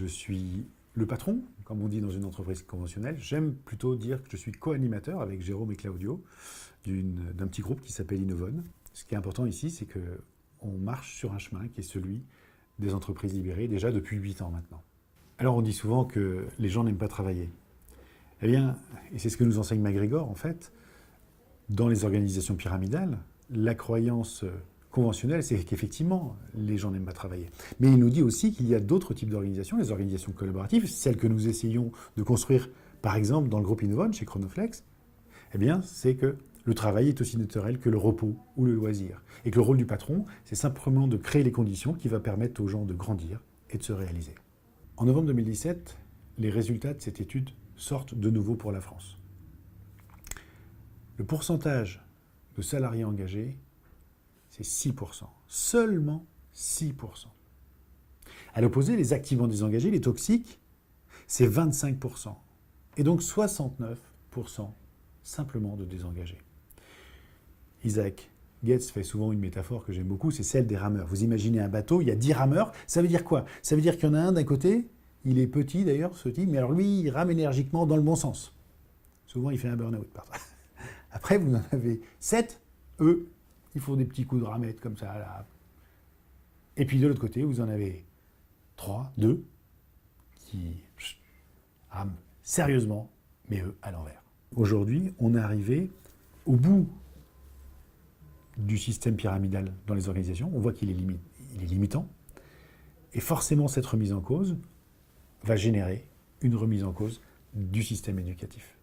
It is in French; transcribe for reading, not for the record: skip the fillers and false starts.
je suis le patron, comme on dit dans une entreprise conventionnelle. J'aime plutôt dire que je suis co-animateur avec Jérôme et Claudio d'un petit groupe qui s'appelle Innovon. Ce qui est important ici, c'est qu'on marche sur un chemin qui est celui des entreprises libérées, déjà depuis 8 ans maintenant. Alors on dit souvent que les gens n'aiment pas travailler. Eh bien, et c'est ce que nous enseigne MacGregor en fait, dans les organisations pyramidales, la croyance conventionnelle, c'est qu'effectivement, les gens n'aiment pas travailler. Mais il nous dit aussi qu'il y a d'autres types d'organisations, les organisations collaboratives, celles que nous essayons de construire, par exemple, dans le groupe Innovon, chez Chronoflex, eh bien, c'est que le travail est aussi naturel que le repos ou le loisir. Et que le rôle du patron, c'est simplement de créer les conditions qui vont permettre aux gens de grandir et de se réaliser. En novembre 2017, les résultats de cette étude sortent de nouveau pour la France. Le pourcentage de salariés engagés, c'est 6%. Seulement 6%. À l'opposé, les activement désengagés, les toxiques, c'est 25%. Et donc 69% simplement de désengagés. Isaac Getz fait souvent une métaphore que j'aime beaucoup, c'est celle des rameurs. Vous imaginez un bateau, il y a 10 rameurs, ça veut dire quoi? Ça veut dire qu'il y en a un d'un côté, il est petit d'ailleurs, ce type, mais alors lui, il rame énergiquement dans le bon sens. Souvent, il fait un burn-out. Après, vous en avez 7, eux, ils font des petits coups de ramette comme ça, là. Et puis de l'autre côté, vous en avez 3, 2, qui rament sérieusement, mais eux, à l'envers. Aujourd'hui, on est arrivé au bout du système pyramidal dans les organisations. On voit qu'il est limitant. Et forcément, cette remise en cause va générer une remise en cause du système éducatif.